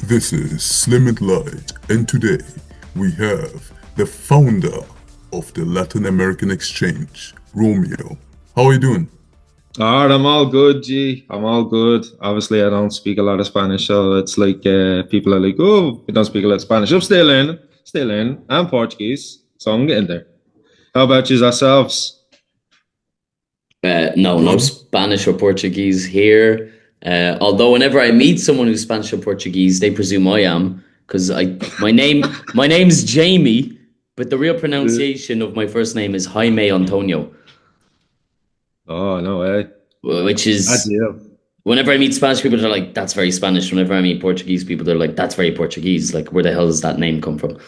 This is Slim and Light, and today we have the founder of the Latin American Exchange, Romeo. How are you doing? Alright, I'm all good, G. I'm all good. Obviously, I don't speak a lot of Spanish, so it's like people are like, "Oh, you don't speak a lot of Spanish." I'm still learning. I'm Portuguese, so I'm getting there. How about you yourselves? No Good. Spanish or Portuguese here. Although whenever I meet someone who's Spanish or Portuguese, they presume I am because my name's Jamie, but the real Uh, pronunciation of my first name is Jaime Antonio, Oh no way! which Bad is deal. whenever I meet Spanish people, they're like, "That's very Spanish." Whenever I meet Portuguese people, they're like, "That's very Portuguese." Like, where the hell does that name come from?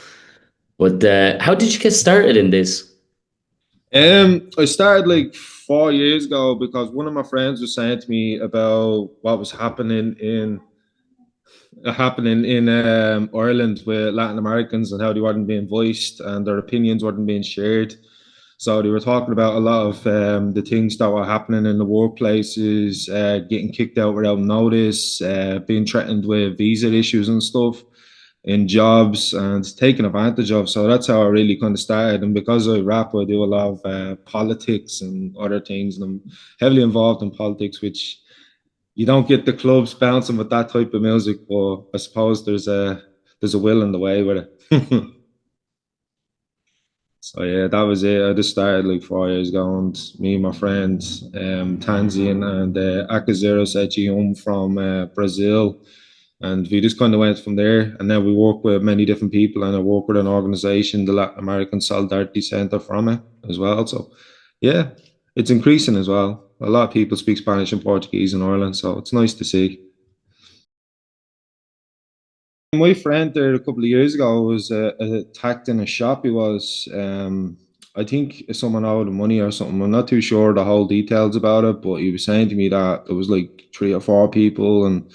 But how did you get started in this? I started like 4 years ago because one of my friends was saying to me about what was happening in Ireland with Latin Americans and how they weren't being voiced and their opinions weren't being shared. So they were talking about a lot of the things that were happening in the workplaces, getting kicked out without notice, being threatened with visa issues and stuff in jobs and taken advantage of. So that's how I really kind of started. And because I rap, I do a lot of politics and other things, and I'm heavily involved in politics, which you don't get the clubs bouncing with that type of music. But I suppose there's a will in the way with it. So yeah, that was it. I just started like 4 years ago, and me and my friend Tanzan and Akazero Sechium from Brazil, and we just kind of went from there. And then we work with many different people, and I work with an organization, the Latin American Solidarity Center, from it as well. So yeah, it's increasing as well. A lot of people speak Spanish and Portuguese in Ireland, so it's nice to see. My friend there a couple of years ago was attacked in a shop. He was, I think someone owed him money or something. I'm not too sure the whole details about it, but he was saying to me that there was like three or four people, and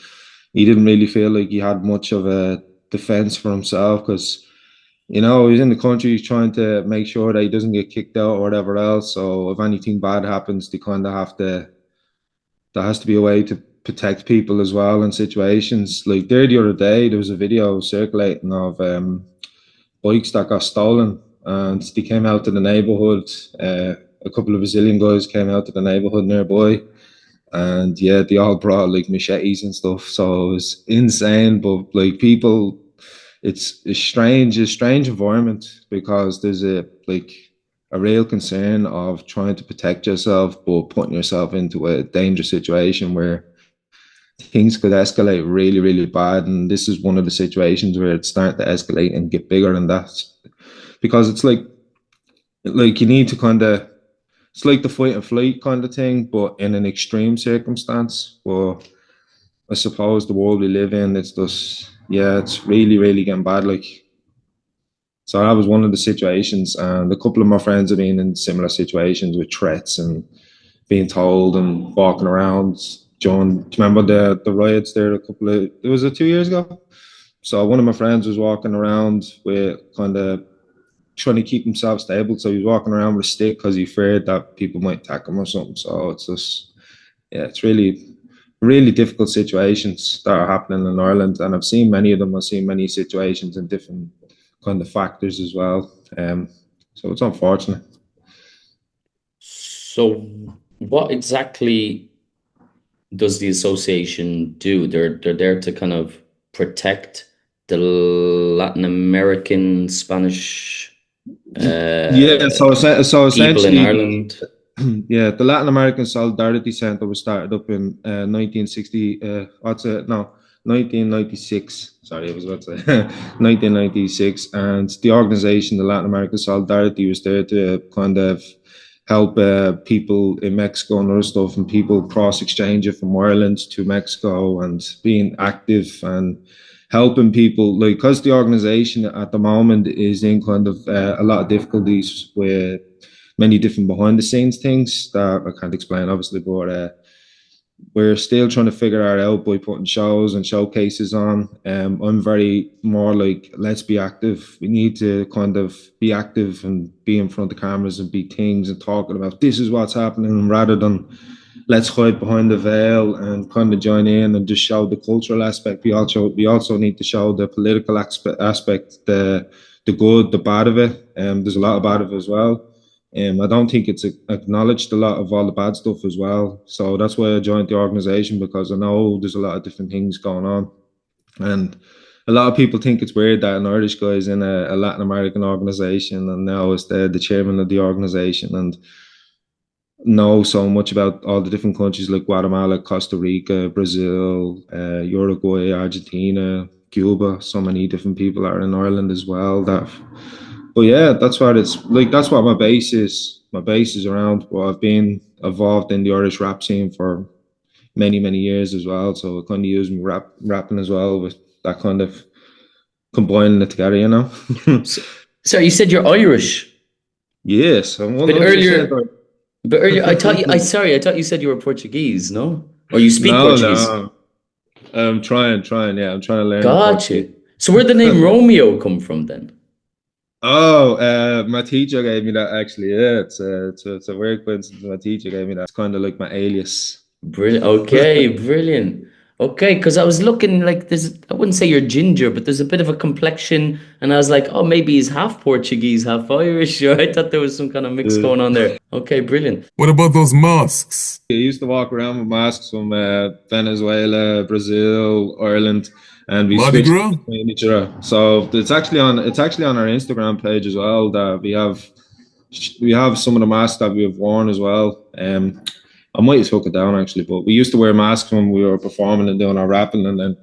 he didn't really feel like he had much of a defense for himself because, he's in the country, he's trying to make sure that he doesn't get kicked out or whatever else. So if anything bad happens, they kind of have to there has to be a way to protect people as well in situations. Like there the other day, there was a video circulating of bikes that got stolen, and they came out to the neighborhood. A couple of Brazilian guys came out to the neighborhood nearby, and yeah, they all brought like machetes and stuff. So it was insane. But like people, it's a strange environment because there's a real concern of trying to protect yourself, but putting yourself into a dangerous situation where things could escalate really, really bad. And this is one of the situations where it's starting to escalate and get bigger than that, because it's like you need to kind of it's like the fight and flight kind of thing, but in an extreme circumstance. But I suppose the world we live in, it's just yeah, it's really, really getting bad. Like so that was one of the situations, and a couple of my friends have been in similar situations with threats and being told and walking around. John, do you remember the riots there? It was it 2 years ago. So one of my friends was walking around with kind of trying to keep himself stable. So he was walking around with a stick because he feared that people might attack him or something. So it's just yeah, it's really really difficult situations that are happening in Ireland, and I've seen many of them. I've seen many situations and different kind of factors as well. So it's unfortunate. So, what exactly does the association do? They're there to kind of protect the Latin American Spanish Yeah, uh, so people in essentially, Ireland. yeah, the Latin American Solidarity Center was started up in 1960. What's it? No, 1996. Sorry, I was about to say 1996. And the organization, the Latin American Solidarity, was there to kind of help people in Mexico and other stuff, and people cross exchange it from Ireland to Mexico, and being active and helping people. Like, because the organization at the moment is in kind of a lot of difficulties with many different behind the scenes things that I can't explain, obviously, but we're still trying to figure that out by putting shows and showcases on. I'm very more like, let's be active. We need to kind of be active and be in front of the cameras and be things and talking about this is what's happening, rather than let's hide behind the veil and kind of join in and just show the cultural aspect. We also need to show the political aspect, the good, the bad of it. There's a lot of bad of it as well. I don't think it's acknowledged a lot of all the bad stuff as well. So that's why I joined the organization, because I know there's a lot of different things going on. And a lot of people think it's weird that an Irish guy is in a Latin American organization and now is the chairman of the organization and know so much about all the different countries like Guatemala, Costa Rica, Brazil, Uruguay, Argentina, Cuba. So many different people are in Ireland as well. But yeah, that's what it's like. That's what my base is. My base is around. Well, I've been involved in the Irish rap scene for many years as well. So I kind of use my rapping as well with that kind of combining it together, you know. So you said you're Irish, Yes, I'm but 100%. earlier I thought I thought you said you were Portuguese, no? Or you speak No, Portuguese? no. I'm trying. Yeah, I'm trying to learn Portuguese. Gotcha. So where'd the name Romeo come from then? Oh, my teacher gave me that actually. Yeah, it's a weird coincidence. My teacher gave me that. It's kind of like my alias. Brilliant. Okay, brilliant. Okay, because I was looking like there's, I wouldn't say you're ginger, but there's a bit of a complexion, and I was like, oh, maybe he's half Portuguese, half Irish. I thought there was some kind of mix Uh, going on there. Okay, brilliant. What about those masks? I used to walk around with masks from Venezuela, Brazil, Ireland, and we Mardi switched Gras? between each other. So it's actually on our Instagram page as well that we have some of the masks that we have worn as well. I might just hook it down actually, but we used to wear masks when we were performing and doing our rapping, and then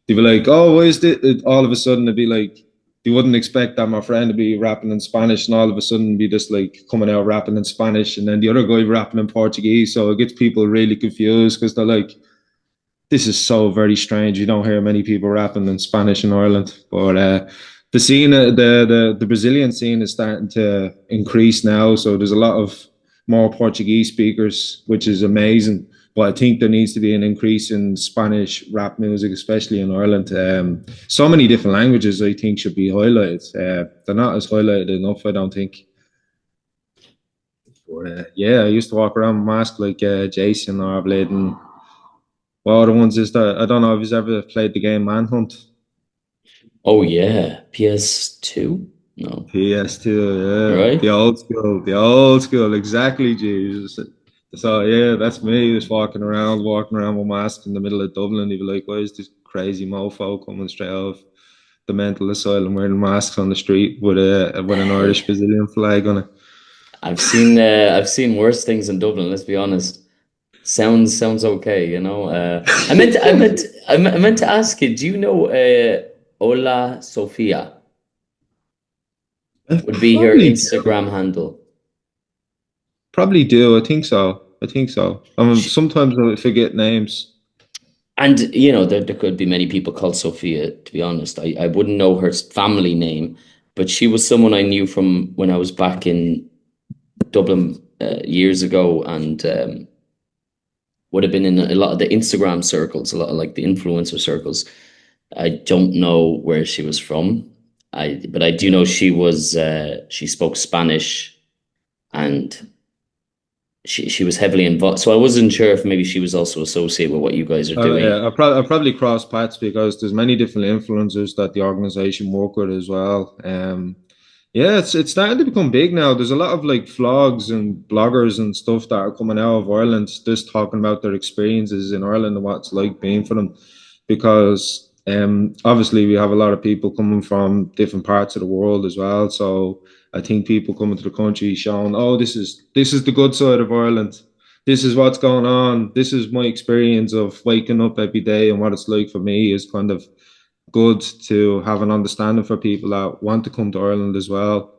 they'd be like, "Oh, why is it?" All of a sudden, it'd be like you wouldn't expect that my friend to be rapping in Spanish, and all of a sudden be just like coming out rapping in Spanish, and then the other guy rapping in Portuguese. So it gets people really confused because they're like, "This is so very strange. You don't hear many people rapping in Spanish in Ireland." But the scene, the Brazilian scene is starting to increase now. So there's a lot of more Portuguese speakers, which is amazing. But I think there needs to be an increase in Spanish rap music, especially in Ireland. So many different languages I think should be highlighted. They're not as highlighted enough, I don't think. But yeah, I used to walk around with mask like Jason or Blade, and what other ones is that? I don't know if you've ever played the game Manhunt. Oh yeah, PS2? No, PS2, yeah, right? the old school, exactly, Jesus. So yeah, that's me, just walking around with masks in the middle of Dublin. You'd be like, why is this crazy mofo coming straight off the mental asylum wearing masks on the street with an Irish Hey, Brazilian flag on it? I've seen worse things in Dublin, let's be honest. Sounds okay, you know. I meant to ask you, do you know Hola Sofia I would be her probably do. Instagram handle? Probably do. I think so. I think so. Sometimes I forget names. And you know, there could be many people called Sophia, to be honest. I wouldn't know her family name, but she was someone I knew from when I was back in Dublin years ago, and would have been in a lot of the Instagram circles, a lot of like the influencer circles. I don't know where she was from. But I do know she spoke Spanish, and she was heavily involved. So I wasn't sure if maybe she was also associated with what you guys are doing. Yeah, I probably cross paths because there's many different influencers that the organization work with as well. Yeah, it's starting to become big now. There's a lot of like vlogs and bloggers and stuff that are coming out of Ireland, just talking about their experiences in Ireland and what it's like being for them. Because obviously we have a lot of people coming from different parts of the world as well. So I think people coming to the country showing, oh, this is the good side of Ireland. This is what's going on. This is my experience of waking up every day and what it's like for me is kind of good to have an understanding for people that want to come to Ireland as well.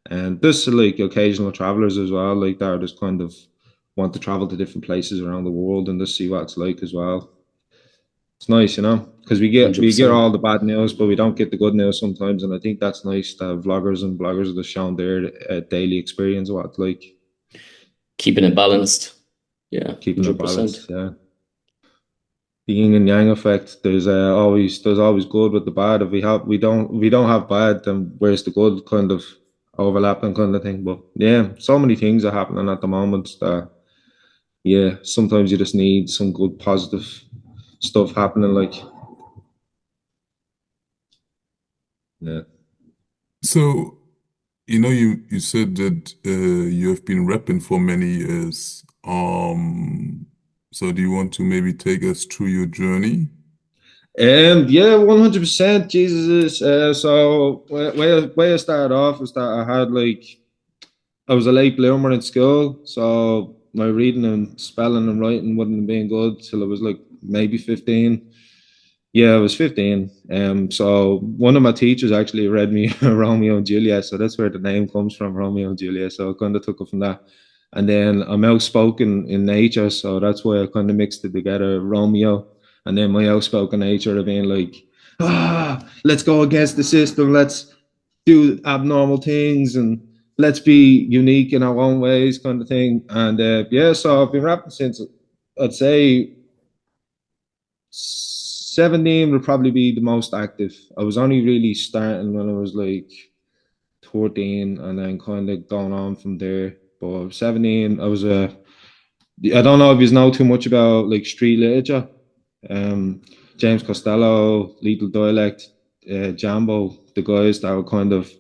And just like occasional travelers as well, like that, just kind of want to travel to different places around the world and just see what it's like as well. It's nice, because we get 100%. all the bad news, but we don't get the good news sometimes. And I think that's nice that vloggers and bloggers are just showing their daily experience of what it's like, Keeping it balanced. Yeah, keeping it 100%. balanced. Yeah. The yin and yang effect. There's always good with the bad. If we don't have bad, then where's the good kind of overlapping kind of thing. But yeah, so many things are happening at the moment that yeah, sometimes you just need some good positive stuff happening. Like, yeah. So, you said that you have been rapping for many years. So do you want to maybe take us through your journey? Yeah, 100%. Jesus is so way I started off was that I had like I was a late bloomer in school, so my reading and spelling and writing wouldn't have been good till I was like maybe 15. Yeah, I was 15. So one of my teachers actually read me Romeo and Juliet, so that's where the name comes from, Romeo and Juliet. So I kind of took it from that. And then I'm outspoken in nature, so that's why I kind of mixed it together, Romeo. And then my outspoken nature of being like, let's go against the system, let's do abnormal things, and let's be unique in our own ways, kind of thing. And yeah, so I've been rapping since I'd say 17 would probably be the most active. I was only really starting when I was like 14 and then kind of going on from there. But 17, I was a, I don't know if you know too much about like street literature. Um, James Costello, Lethal Dialect, Jambo, the guys that were kind of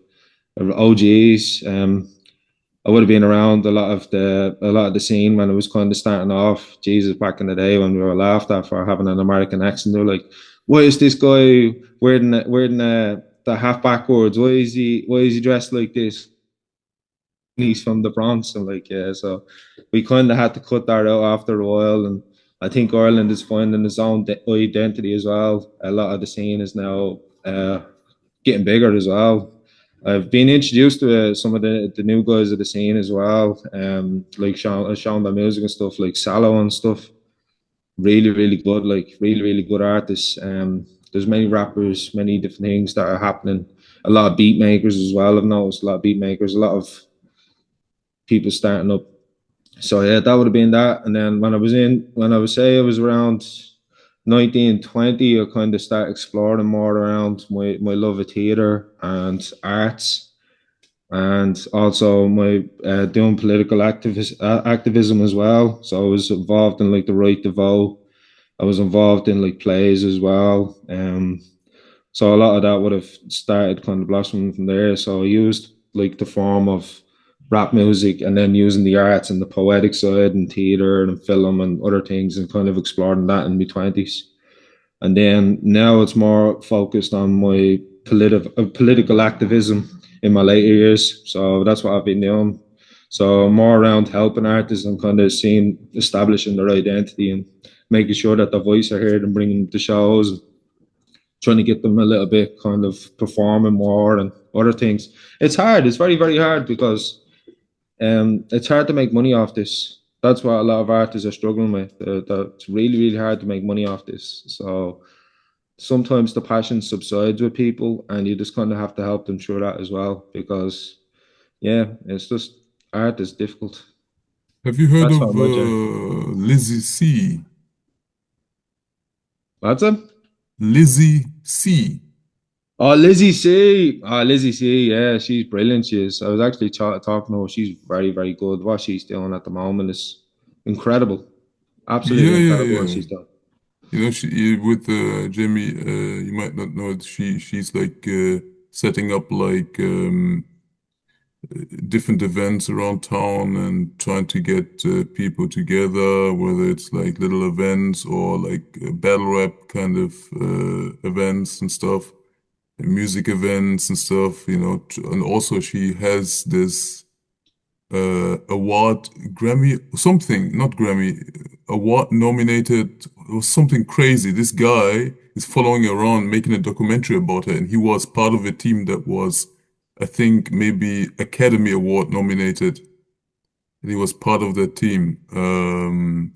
OGs. I would have been around a lot of the scene when it was kind of starting off. Jesus, back in the day when we were laughed at for having an American accent, they're like, "Why is this guy wearing the half backwards? Why is he dressed like this? He's from the Bronx." And like, yeah, so we kind of had to cut that out after a while. And I think Ireland is finding its own identity as well. A lot of the scene is now getting bigger as well. I've been introduced to some of the new guys of the scene as well, like Sean by music and stuff, like Salo and stuff. Really, really good, like really, really good artists. There's many rappers, many different things that are happening. A lot of beat makers as well. I've noticed a lot of beat makers, a lot of people starting up. So yeah, that would have been that. And then when I would say I was around 19, 20, I kind of start exploring more around my love of theatre and arts, and also my doing activism as well. So I was involved in like the right to vote. I was involved in like plays as well. So a lot of that would have started kind of blossoming from there. So I used like the form of rap music and then using the arts and the poetic side and theatre and film and other things and kind of exploring that in my 20s. And then now it's more focused on my political activism in my later years. So that's what I've been doing. So more around helping artists and kind of seeing establishing their identity and making sure that their voice are heard and bringing them to shows, trying to get them a little bit kind of performing more and other things. It's hard. It's very, very hard because it's hard to make money off this. That's what a lot of artists are struggling with. It's really, really hard to make money off this. So sometimes the passion subsides with people, and you just kind of have to help them through that as well. Because yeah, it's just art is difficult. Have you heard That's what of my journey. Lizzie C? That's it. Lizzie C. Oh, Lizzie C. Oh, Lizzie C. Yeah, she's brilliant. She is. I was actually talking to her. She's very, very good. What she's doing at the moment is incredible. Absolutely Yeah, yeah, incredible what yeah. she's done. With Jamie, you might not know it. She's like setting up like different events around town and trying to get people together, whether it's like little events or like battle rap kind of events and stuff, and music events and stuff, and also she has this award, Grammy, something, not Grammy, award nominated or something crazy. This guy is following her around, making a documentary about her, and he was part of a team that was, I think, maybe Academy Award nominated, and he was part of that team. And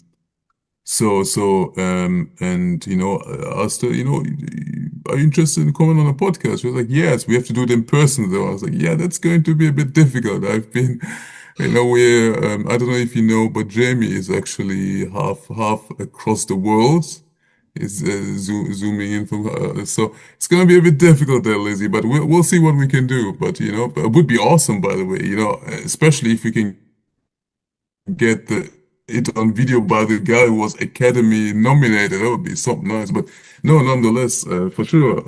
I asked her, are you interested in coming on a podcast? She was like, yes, we have to do it in person though. I was like, yeah, that's going to be a bit difficult. I've been, I don't know if you know, but Jamie is actually half across the world. Is zooming in from so it's gonna be a bit difficult there, Lizzie. But we'll see what we can do. But but it would be awesome, by the way. Especially if we can get the it on video by the guy who was Academy nominated. That would be something nice. But no, nonetheless, for sure.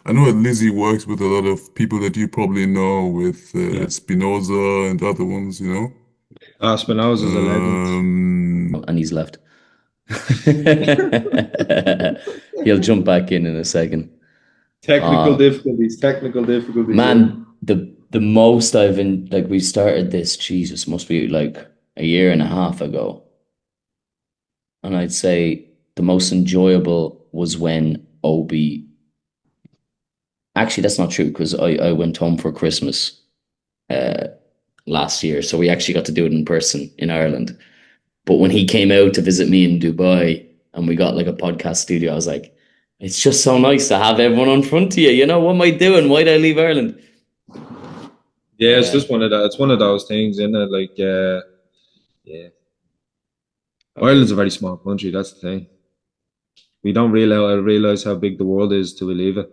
I know that Lizzie works with a lot of people that you probably know, with Yeah. Spinoza and other ones, you know. Spinoza's a legend. And he's left. He'll jump back in a second. Technical difficulties. Man, the most I've been like we started this, Jesus, must be like a year and a half ago. And I'd say the most enjoyable was when Obi. Actually, that's not true because I went home for Christmas last year, so we actually got to do it in person in Ireland. But when he came out to visit me in Dubai and we got like a podcast studio, I was like, it's just so nice to have everyone on front of you. You know, what am I doing? Why'd I leave Ireland? Yeah, it's just one of that. It's one of those things, isn't it? Like, yeah. Ireland's a very small country. That's the thing. We don't realize how big the world is till we leave it.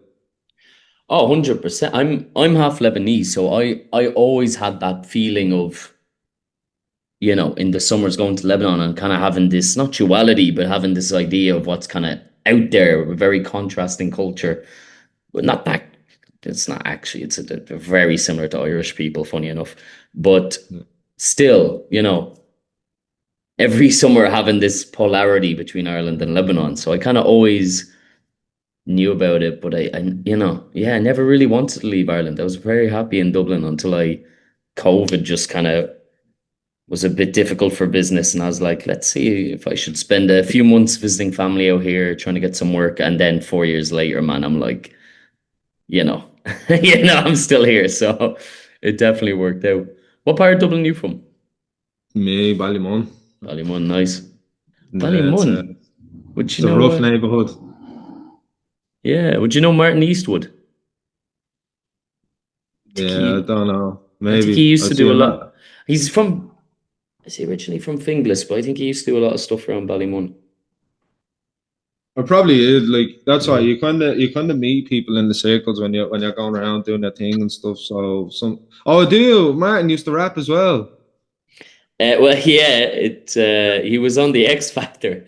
Oh, 100%. I'm half Lebanese, so I always had that feeling of, you know, in the summers going to Lebanon and kind of having this, not duality, but having this idea of what's kind of out there, a very contrasting culture. But not that, it's not actually, they're very similar to Irish people, funny enough. But still, you know, every summer having this polarity between Ireland and Lebanon. So I kind of always knew about it, but you know, yeah, I never really wanted to leave Ireland. I was very happy in Dublin until COVID just kind of was a bit difficult for business. And I was like, let's see if I should spend a few months visiting family out here, trying to get some work. And then 4 years later, man, I'm like, you know, I'm still here. So it definitely worked out. What part of Dublin are you from? Me, Ballymun. Ballymun, nice. Yeah, Ballymun. Would it's you a know? rough neighborhood. Yeah. Would you know Martin Eastwood? Yeah, I don't know. I think he Maybe used to I'd do see a him. lot. He's from, is he originally from Finglas? But I think he used to do a lot of stuff around Ballymun. Or probably is like that's why Yeah. you kind of meet people in the circles when you're going around doing that thing and stuff. So I do. Martin used to rap as well. Well, yeah, he was on the X Factor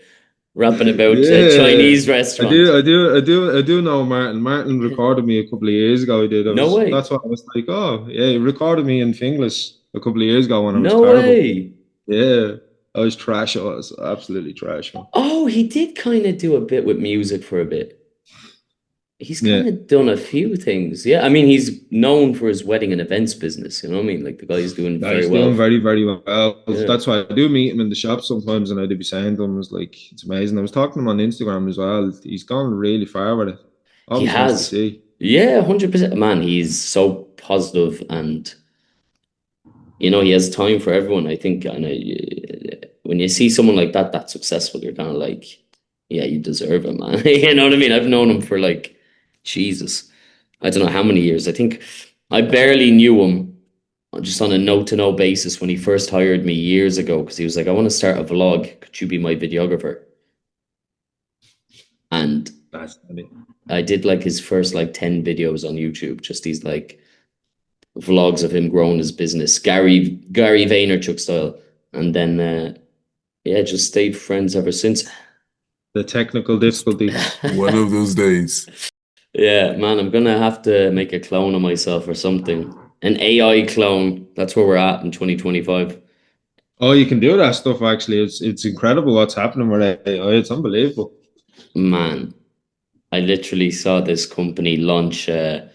rapping about Yeah, Chinese I do, restaurant. I do, I do, I do know Martin. Martin recorded me a couple of years ago. He did. No way. That's what I was like. Oh, yeah, he recorded me in Finglas a couple of years ago when I was No terrible. way. Yeah, I was trash. I was absolutely trash, man. Oh, he did kind of do a bit with music for a bit. He's Yeah, kind of done a few things. Yeah, I mean, he's known for his wedding and events business. You know what I mean? Like the guy's doing yeah, very he's well. doing very, very well. Yeah. That's why I do meet him in the shop sometimes, and I do be saying to him, "It's like it's amazing." I was talking to him on Instagram as well. He's gone really far with it. He Always nice to has. see. Yeah, 100%. Man, he's so positive and you know, he has time for everyone. I think and when you see someone like that that's successful, you're kind of like, yeah, you deserve it, man. You know what I mean? I've known him for like Jesus. I don't know how many years. I think I barely knew him just on a no-to-no basis when he first hired me years ago because he was like, I want to start a vlog. Could you be my videographer? And That's funny. I did like his first like 10 videos on YouTube, just these like vlogs of him growing his business, Gary Vaynerchuk style. And then yeah, just stayed friends ever since. The technical Just difficulties. one of those days. Yeah, man, I'm gonna have to make a clone of myself or something. An AI clone. That's where we're at in 2025. Oh, you can do that stuff actually. It's incredible what's happening with AI. It's unbelievable. Man, I literally saw this company launch a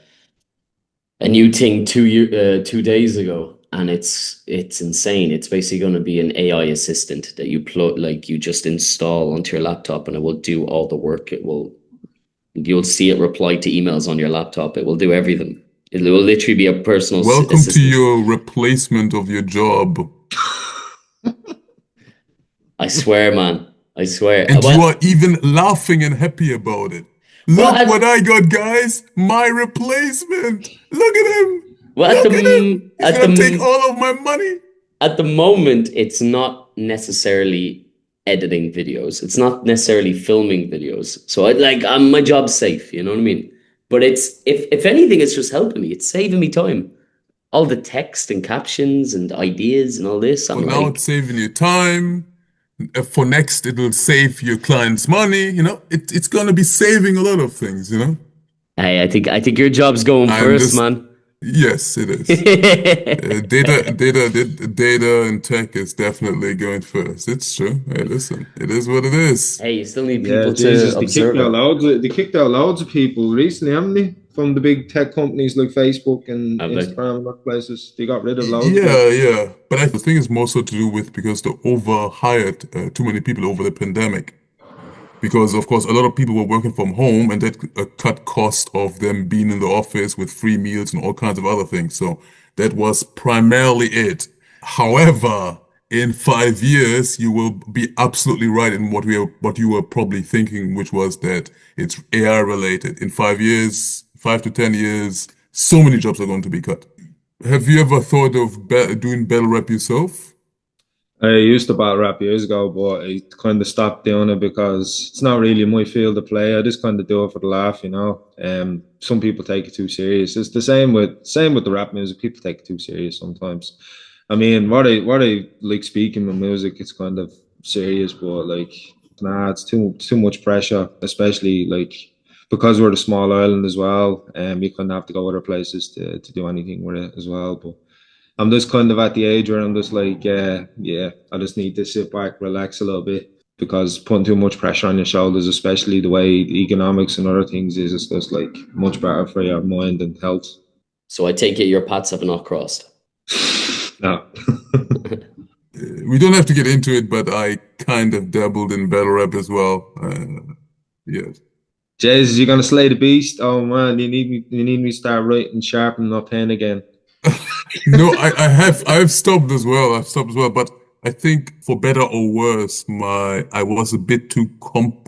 new thing 2 days ago, and it's insane. It's basically going to be an AI assistant that you plug, like you just install onto your laptop, and it will do all the work. You'll see it reply to emails on your laptop. It will do everything. It will literally be a personal Welcome to assistant. your replacement of your job. I swear, man. I swear. And you are even laughing and happy about it. Well, Look what I got, guys! My replacement! Look at him! well, Look at him! He's at gonna take the all of my money! at the moment, it's not necessarily editing videos. It's not necessarily filming videos. So my job's safe, you know what I mean? But it's if anything, it's just helping me. It's saving me time. all the text and captions and ideas and all this. For I'm now, it's like, saving you time. For next, it will save your clients money. It's gonna be saving a lot of things. hey, I think your job's going I'm first, just, man. yes, it is. Data and tech is definitely going first. It's true. Hey, listen, it is what it is. Hey, you still need Yeah, people to Jesus, observe it. they kicked out loads of people recently, haven't they? From the big tech companies like Facebook and Have they? Instagram and other places. They got rid of loads of Yeah, people. yeah. But I think it's more so to do with because they overhired too many people over the pandemic. Because of course, a lot of people were working from home, and that cut cost of them being in the office with free meals and all kinds of other things. So that was primarily it. However, in 5 years, you will be absolutely right in what you were probably thinking, which was that it's AI related. In 5 years, 5 to 10 years, so many jobs are going to be cut. Have you ever thought of doing battle rap yourself? I used to battle rap years ago, but I kind of stopped doing it because it's not really my field of play. I just kind of do it for the laugh, you know. Some people take it too serious. It's the same with the rap music. People take it too serious sometimes. I mean, what I like speaking with music, it's kind of serious, but like, nah, it's too much pressure, especially like because we're a small island as well, and you kind of have to go other places to do anything with it as well. But I'm just kind of at the age where I'm just like, yeah, I just need to sit back, relax a little bit because putting too much pressure on your shoulders, especially the way the economics and other things is, it's just like much better for your mind and health. So I take it your paths have not crossed. No. We don't have to get into it, but I kind of dabbled in battle rap as well. Yes. Jez, you gonna slay the beast? Oh man, you need me to start writing, sharpening my pen again. No, I've stopped as well. I've stopped as well, but I think for better or worse, I was a bit too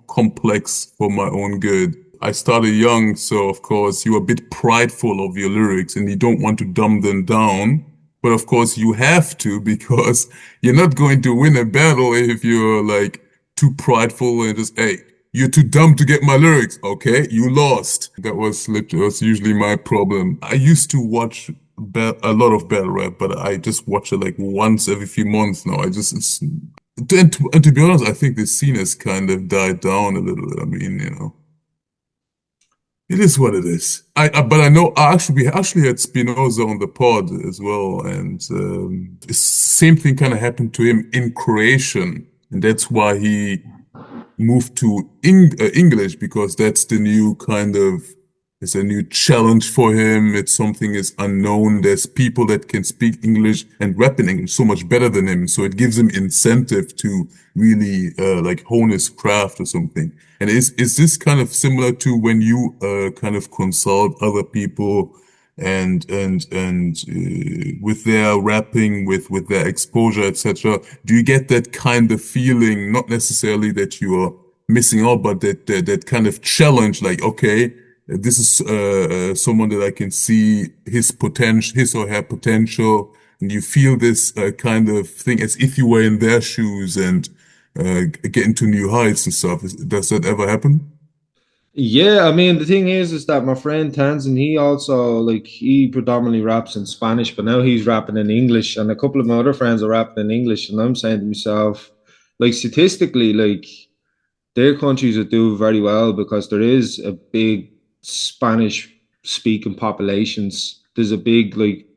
complex for my own good. I started young, so of course you're a bit prideful of your lyrics and you don't want to dumb them down. But of course you have to because you're not going to win a battle if you're like too prideful and just, hey, you're too dumb to get my lyrics. Okay, you lost. That's usually my problem. I used to watch a lot of battle rap, but I just watch it like once every few months now. And to be honest, I think the scene has kind of died down a little. I mean, it is what it is. But I know we actually had Spinoza on the pod as well, and the same thing kind of happened to him in Croatian, and that's why he moved to English because that's the new kind of it's a new challenge for him. It's something is unknown. There's people that can speak English and rap in English so much better than him, so it gives him incentive to really like hone his craft or something. And is this kind of similar to when you kind of consult other people and with their rapping, with their exposure, etc. Do you get that kind of feeling? Not necessarily that you are missing out, but that kind of challenge, like, okay, this is someone that I can see his potential, his or her potential, and you feel this kind of thing as if you were in their shoes and getting to new heights and stuff. Does that ever happen? Yeah, I mean the thing is that my friend Tanzan, he also like he predominantly raps in Spanish, but now he's rapping in English, and a couple of my other friends are rapping in English, and I'm saying to myself, like statistically, like their countries would do very well because there is a big Spanish speaking populations. There's a big like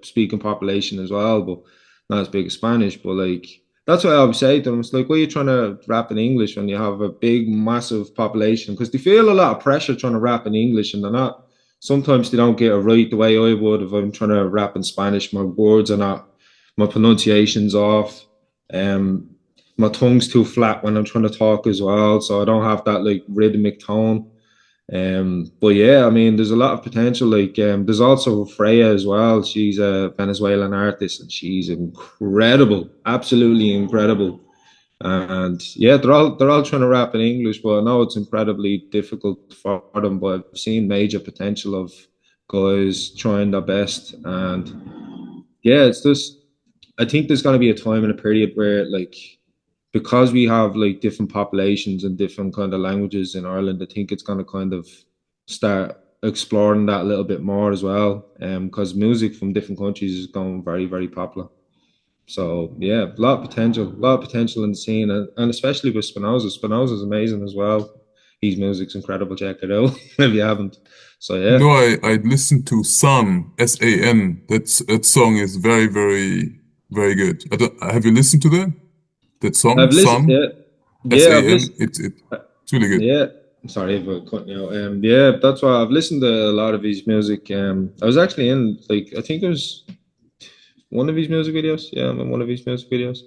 speaking population as well, but not as big as Spanish. But like that's what I would say to them. It's like, why are you trying to rap in English when you have a big, massive population? Because they feel a lot of pressure trying to rap in English, and they're not. Sometimes they don't get it right the way I would if I'm trying to rap in Spanish. My words are not, my pronunciation's off. Um, my tongue's too flat when I'm trying to talk as well, so I don't have that like rhythmic tone. But yeah, I mean, there's a lot of potential. Like, there's also Freya as well. She's a Venezuelan artist, and she's incredible, absolutely incredible. And yeah, they're all trying to rap in English, but I know it's incredibly difficult for them. But I've seen major potential of guys trying their best, and yeah, it's just I think there's going to be a time and a period where like because we have like different populations and different kind of languages in Ireland, I think it's going to kind of start exploring that a little bit more as well. Because music from different countries is going very, very popular. So yeah, a lot of potential in the scene, and especially with Spinoza. Spinoza's amazing as well. His music's incredible. Check it out if you haven't. So You yeah, know, I listened to Sun, S-A-N. That song is very, very, very good. Have you listened to that? That song, I've listened. Sun, Yeah, yeah, I've S-A-N. listened. It's really good. Yeah, sorry for cutting you out. Yeah, that's why I've listened to a lot of his music. I was actually in like I think it was one of his music videos. Yeah, I'm in one of his music videos.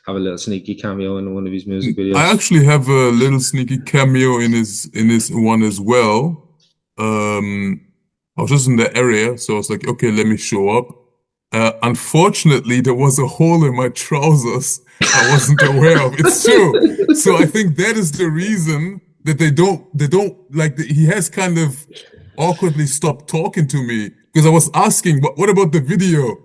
Have a little sneaky cameo in one of his music I videos. actually have a little sneaky cameo in his one as well. I was just in the area, so I was like, okay, let me show up. Unfortunately, there was a hole in my trousers I wasn't aware of. It's true. So I think that is the reason that they don't like he has kind of awkwardly stopped talking to me because I was asking, what about the video?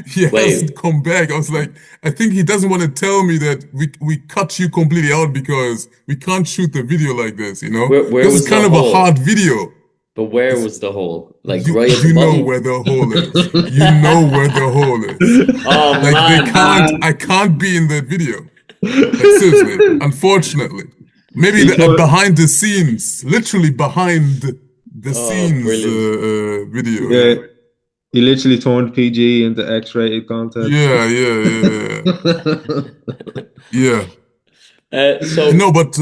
He hasn't Wait, come back. I was like, I think he doesn't want to tell me that we cut you completely out because we can't shoot the video like this, you know? where Because it's was the kind of a hard hole? video. But where It's was the hole? Like you right at the you know bottom? where the hole is. You know where the hole is. Oh Like man. I can't be in that video. Like seriously, unfortunately. Maybe He told behind the scenes, literally behind the Oh, scenes brilliant. video, yeah, yeah. he literally turned PG into X-rated content. Yeah. Yeah. So No, but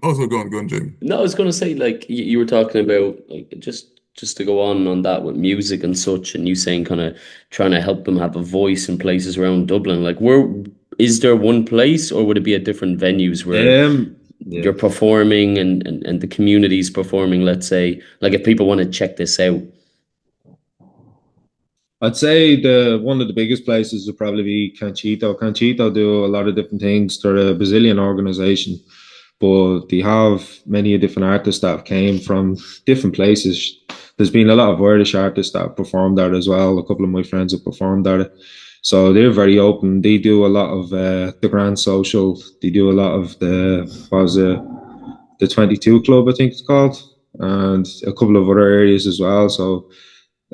also go on, Jamie. no, I was gonna say like you were talking about like just to go on that with music and such, and you saying kind of trying to help them have a voice in places around Dublin. Like, where is there one place, or would it be at different venues where Yeah. you're performing and the community's performing? Let's say, like if people want to check this out. I'd say the one of the biggest places would probably be Canchito. Canchito do a lot of different things. They're a Brazilian organization, but they have many different artists that came from different places. There's been a lot of Irish artists that have performed at it as well. A couple of my friends have performed at it. So they're very open. They do a lot of the Grand Social. They do a lot of what was it, the 22 Club, I think it's called, and a couple of other areas as well. So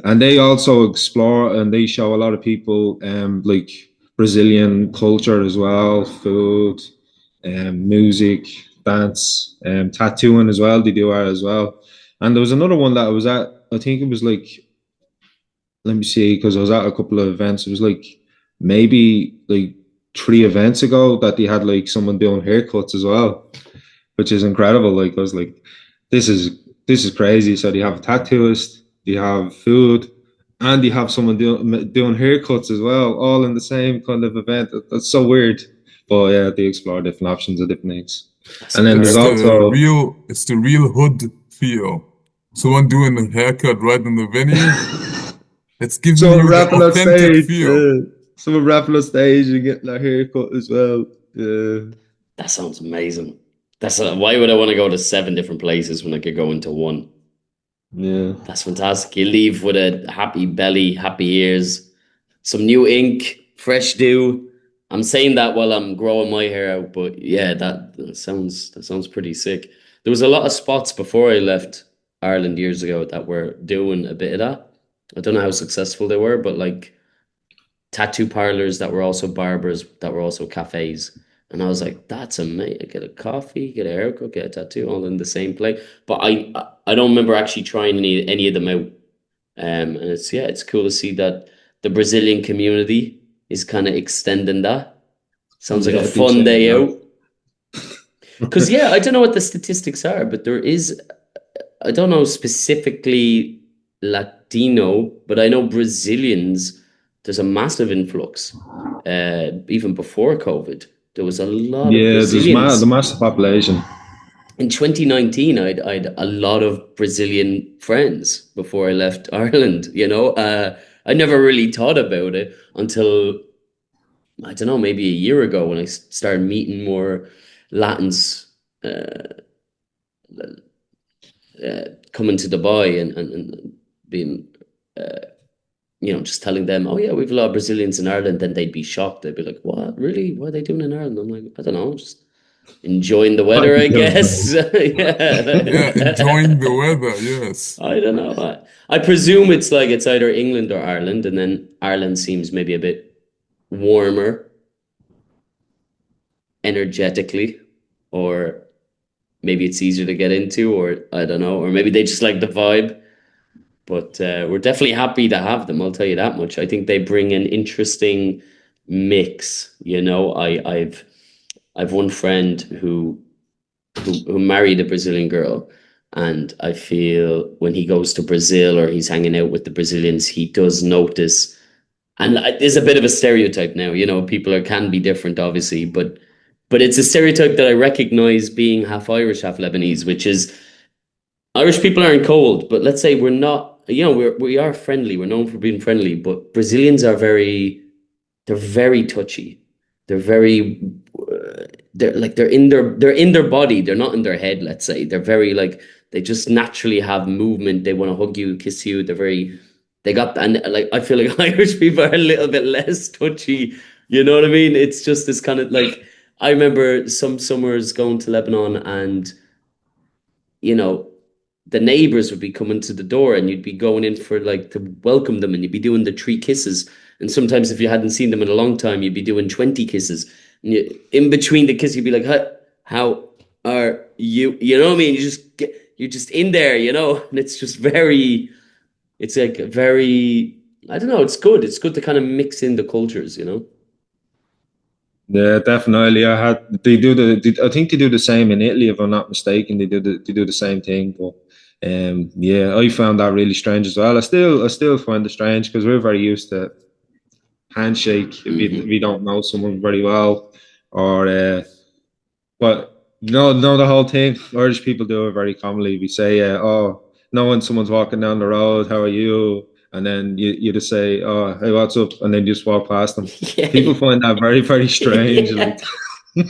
and they also explore and they show a lot of people like Brazilian culture as well, food, music, dance, tattooing as well. They do art as well. And there was another one that I was at. I think it was like, let me see, because I was at a couple of events. It was like maybe like 3 events ago that they had like someone doing haircuts as well, which is incredible. Like I was like, this is this is crazy. So they have a tattooist, they have food, and they have someone doing haircuts as well, all in the same kind of event. That's so weird. But yeah, they explore different options of different things. That's And then there's fantastic. also It's the real hood feel. Someone doing a haircut right in the venue. It's giving someone you the rapping on authentic stage. feel. Someone rapping on stage and getting their haircut as well. Yeah. That sounds amazing. Why would I want to go to 7 different places when I could go into one? Yeah. That's fantastic. You leave with a happy belly, happy ears, some new ink, fresh dew. I'm saying that while I'm growing my hair out, but yeah, that sounds pretty sick. There was a lot of spots before I left Ireland years ago that were doing a bit of that. I don't know how successful they were, but like tattoo parlors that were also barbers, that were also cafes. And I was like, that's amazing. Get a coffee, get a haircut, get a tattoo, all in the same place. But I don't remember actually trying any of them out. And it's cool to see that the Brazilian community is kind of extending that. Sounds like a Yeah, they fun changed day that. out. Because yeah, I don't know what the statistics are, but there is, I don't know specifically Latino, but I know Brazilians, there's a massive influx. Even before COVID, there was a lot of Yeah, the Brazilians. massive population. In 2019, I'd a lot of Brazilian friends before I left Ireland, you know. I never really thought about it until, I don't know, maybe a year ago when I started meeting more Latins coming to Dubai and being just telling them, oh yeah, we've a lot of Brazilians in Ireland, then they'd be shocked. They'd be like, what, really? What are they doing in Ireland? I'm like, I don't know, just enjoying the What are weather, you I doing, guess. man? Yeah, enjoying the Yeah. weather, yes. I don't know. I presume it's like it's either England or Ireland, and then Ireland seems maybe a bit warmer energetically, or maybe it's easier to get into, or I don't know, or maybe they just like the vibe. But we're definitely happy to have them. I'll tell you that much. I think they bring an interesting mix. You know, I've one friend who married a Brazilian girl, and I feel when he goes to Brazil or he's hanging out with the Brazilians, he does notice. And there's a bit of a stereotype now. You know, people are can be different, obviously, but it's a stereotype that I recognize being half Irish, half Lebanese, which is Irish people aren't cold, but let's say we're not. You know, we are friendly. We're known for being friendly, but Brazilians are they're very touchy. They're very they're in their body. They're not in their head. Let's say they're very like they just naturally have movement. They want to hug you, kiss you. They're very they got and like I feel like Irish people are a little bit less touchy. You know what I mean? It's just this kind of like I remember some summers going to Lebanon and you know, the neighbors would be coming to the door and you'd be going in for like to welcome them and you'd be doing the 3 kisses. And sometimes if you hadn't seen them in a long time, you'd be doing 20 kisses. And in between the kiss, you'd be like, how are you? You know what I mean? You're just in there, you know? And it's just it's like very, I don't know, it's good. It's good to kind of mix in the cultures, you know? Yeah, definitely. I think they do the same in Italy, if I'm not mistaken. They do the same thing. But yeah, I found that really strange as well. I still find it strange because we're very used to handshake if Hmm. we don't know someone very well, or but no, the whole thing. Irish people do it very commonly. We say, "Oh, no, when someone's walking down the road, how are you?" And then you just say, "Oh, hey, what's up?" And then you just walk past them. Yeah. People find that very strange. Like, Yeah.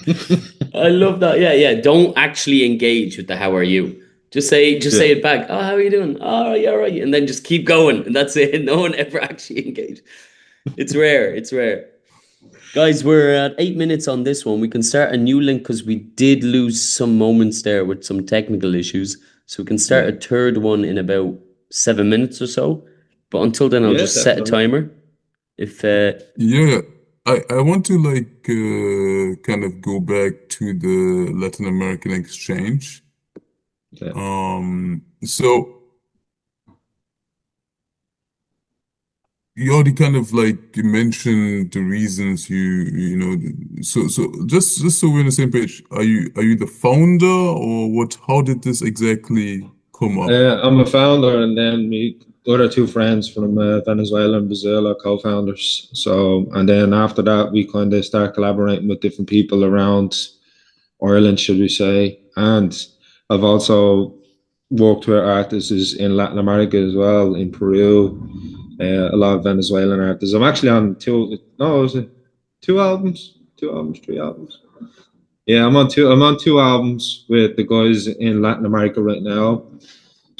I love that. Yeah, yeah. Don't actually engage with the how are you. Just yeah, say it back. Oh, how are you doing? Oh, yeah, right. And then just keep going. And that's it. No one ever actually engaged. It's rare. It's rare. Guys, we're at 8 minutes on this one. We can start a new link because we did lose some moments there with some technical issues. So we can start yeah, a third one in about 7 minutes or so. But until then, I'll yeah, just set a definitely. timer. If Yeah, I want to like kind of go back to the Latin American exchange. Yeah. So you already kind of like mentioned the reasons you know, so just so we're on the same page, are you the founder or what? How did this exactly come up? I'm a founder, and then me other two friends from Venezuela and Brazil are co-founders. So, and then after that, we kind of start collaborating with different people around Ireland, should we say? And I've also worked with artists in Latin America as well, in Peru. A lot of Venezuelan artists. I'm actually on two. No, was it two albums? Two albums, three albums. Yeah, I'm on two. I'm on two albums with the guys in Latin America right now.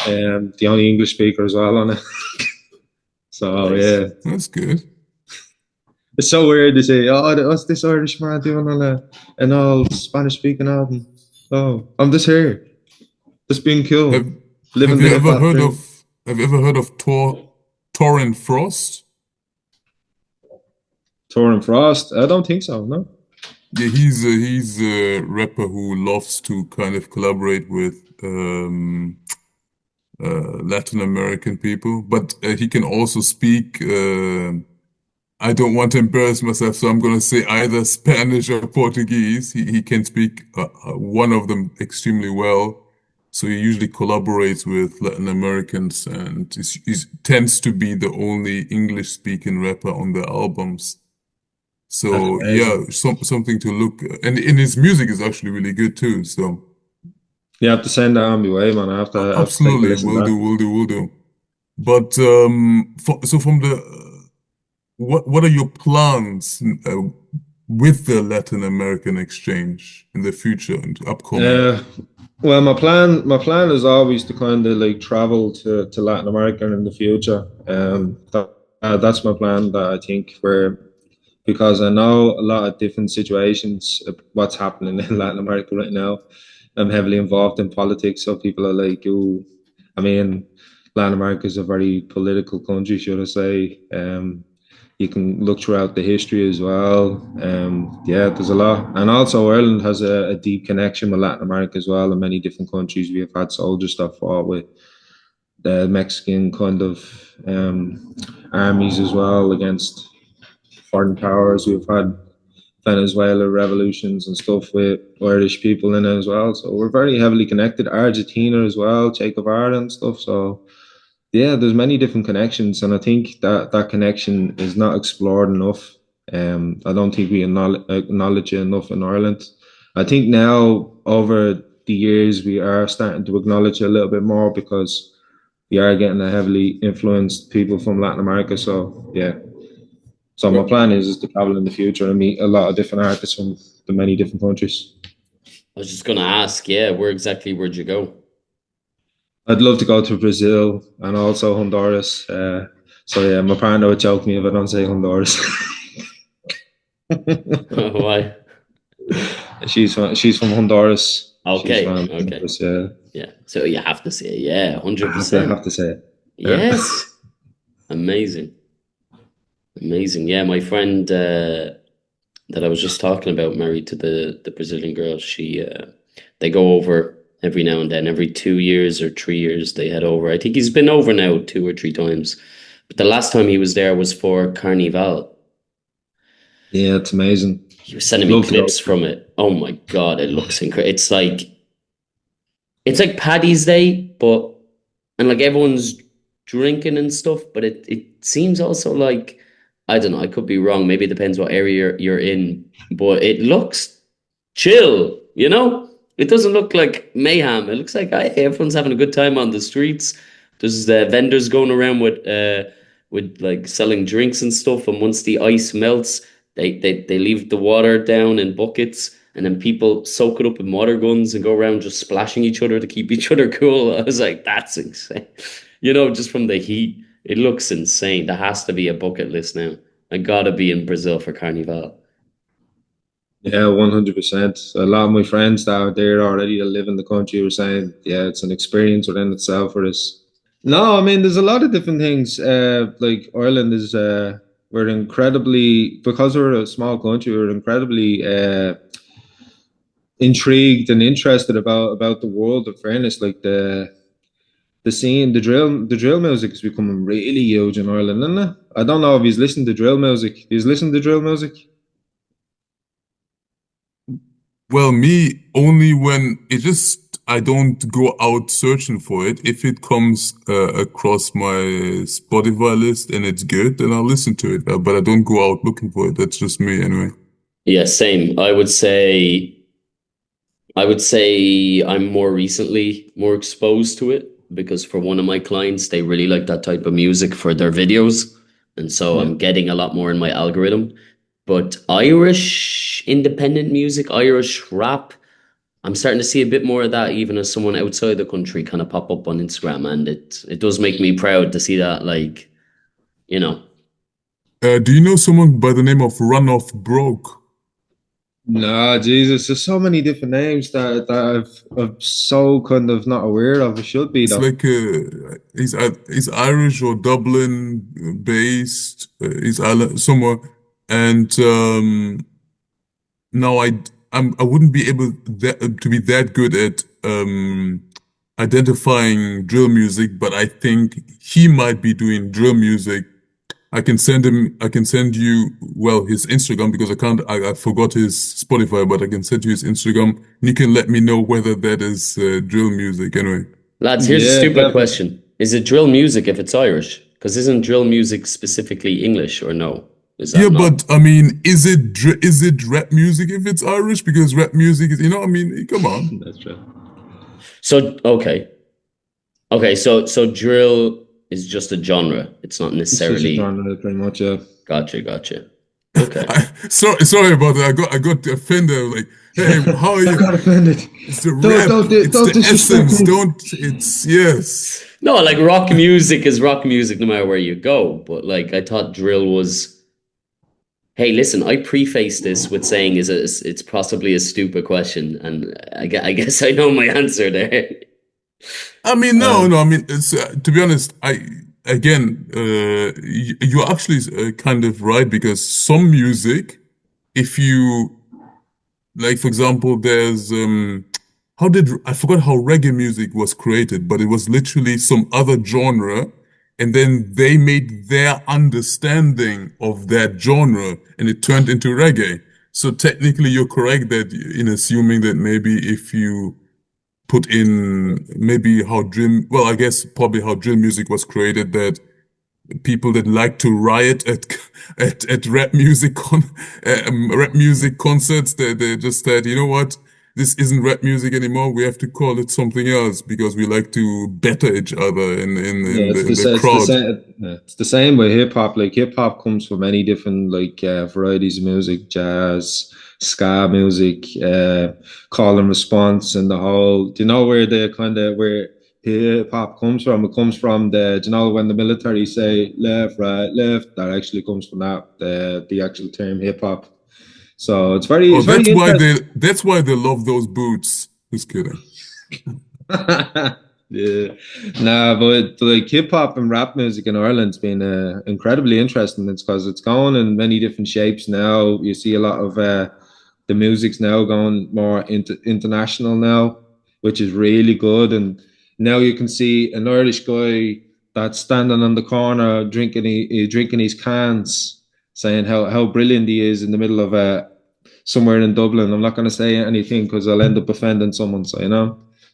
The only English speaker as well on it. So nice. yeah, That's good. it's so weird to say, "Oh, what's this Irish man doing on an old Spanish speaking album?" Oh, I'm just here, just being Have cool, have living the you hip ever hop heard dream. of Torrin Frost? Torrin Frost? I don't think so. No. Yeah, he's a rapper who loves to kind of collaborate with Latin American people, but he can also speak. I don't want to embarrass myself, so I'm gonna say either Spanish or Portuguese. He can speak one of them extremely well. So he usually collaborates with Latin Americans, and tends to be the only English-speaking rapper on the albums. That's So crazy. yeah, something to look, and his music is actually really good too. So You have to send that on my way, man. I have to take a absolutely, listen will back. do, will do, will do. But so from the what are your plans with the Latin American exchange in the future and upcoming? Uh, well, my plan is always to kind of like travel to Latin America in the future. That's my plan. That I think where because I know a lot of different situations of what's happening in Latin America right now. I'm heavily involved in politics, so people are like, "Ooh," I mean, Latin America is a very political country, should I say? You can look throughout the history as well. Yeah, there's a lot, and also Ireland has a deep connection with Latin America as well. In many different countries, we have had soldiers that fought with the Mexican kind of armies as well against foreign powers. We've had Venezuela revolutions and stuff with Irish people in it as well. So we're very heavily connected. Argentina as well, Che Guevara and stuff. So yeah, there's many different connections, and I think that that connection is not explored enough. I don't think we acknowledge it enough in Ireland. I think now over the years we are starting to acknowledge it a little bit more because we are getting a heavily influenced people from Latin America. So yeah. So my Where- plan is to travel in the future and meet a lot of different artists from the many different countries. I was just gonna ask, yeah, where'd you go? I'd love to go to Brazil and also Honduras. So yeah, my partner would choke me if I don't say Honduras. Why? She's from Honduras. She's Okay, from okay. Honduras, yeah. Yeah. So you have to say, yeah, I have to 100%. say it. Yeah. Yes. Amazing. Amazing. Yeah, my friend that I was just talking about, married to the Brazilian girl, she they go over every now and then, every 2 years or 3 years they head over. I think he's been over now 2 or 3 times. But the last time he was there was for Carnival. Yeah, it's amazing. He was sending I'd me love to go. clips from it. Oh my God, it looks incredible. It's like Paddy's Day, but and like everyone's drinking and stuff, but it seems also like I don't know, I could be wrong. Maybe it depends what area you're in, but it looks chill, you know? It doesn't look like mayhem. It looks like hey, everyone's having a good time on the streets. There's vendors going around with like selling drinks and stuff, and once the ice melts, they leave the water down in buckets, and then people soak it up in water guns and go around just splashing each other to keep each other cool. I was like, that's insane. You know, just from the heat. It looks insane. There has to be a bucket list now. I gotta be in Brazil for Carnival. Yeah, 100%. A lot of my friends that are there already that live in the country were saying, yeah, it's an experience within itself for us. No, I mean, there's a lot of different things. Like Ireland is, we're incredibly, because we're a small country, we're incredibly intrigued and interested about the world of fairness. Like the scene, the drill music is becoming really huge in Ireland, isn't it? I don't know if he's listened to drill music. He's listened to drill music. Well, me only when it just I don't go out searching for it. If it comes across my Spotify list and it's good, then I'll listen to it. But I don't go out looking for it. That's just me anyway. Yeah, same. I would say I'm more recently more exposed to it because for one of my clients, they really like that type of music for their videos. And so Yeah. I'm getting a lot more in my algorithm. But Irish independent music, Irish rap, I'm starting to see a bit more of that even as someone outside the country kind of pop up on Instagram. And it does make me proud to see that, like, you know. Do you know someone by the name of Runoff Broke? No, Jesus, there's so many different names I'm so kind of not aware of. It should be It's though. like he's Irish or Dublin based. He's Ireland somewhere, and now I wouldn't be able to be that good at identifying drill music, but I think he might be doing drill music. I can send you, well, his Instagram because I forgot his Spotify, but I can send you his Instagram and you can let me know whether that is drill music anyway. Lads, here's a Yeah, stupid definitely. question. Is it drill music if it's Irish? Because isn't drill music specifically English or no? Is Yeah, that not? but I mean, is it rap music if it's Irish? Because rap music is, I mean, come on. That's true. So, okay. Okay, so drill is just a genre. It's not It's just a necessarily. genre, pretty much. Yeah. Gotcha. Okay. Sorry about that. I got offended. Like, hey, how are I you? got offended. It's the Don't rap. don't It's don't the disrespect essence. me. Yes. No, like rock music is rock music no matter where you go. But like I thought drill was Hey, listen, I preface this with saying it's possibly a stupid question, and I guess I know my answer there. I mean, no, Um, no. I mean, it's to be honest. Again, you're actually kind of right because some music, if you like, for example, there's how did I forgot how reggae music was created, but it was literally some other genre, and then they made their understanding of that genre, and it turned into reggae. So technically, you're correct that in assuming that maybe if you put in maybe how drill, well, I guess probably how drill music was created, that people that like to riot at rap music concerts, they just said, you know what, this isn't rap music anymore, we have to call it something else because we like to better each other Yeah, in the it's the crowd. same. Yeah, it's the same with hip hop. Like hip hop comes from many different varieties of music, jazz, ska music, call and response, and the whole. Do you know where the kind of where hip hop comes from? It comes from the. Do you know when the military say left, right, left? That actually comes from that the actual term hip hop. So Oh, it's very interesting. that's why they love those boots. Just kidding. Yeah, nah, but like hip hop and rap music in Ireland's been incredibly interesting. It's because it's going in many different shapes now. You see a lot of the music's now going more international now, which is really good. And now you can see an Irish guy that's standing on the corner drinking his cans, saying how brilliant he is in the middle of somewhere in Dublin. I'm not going to say anything because I'll end up offending someone. So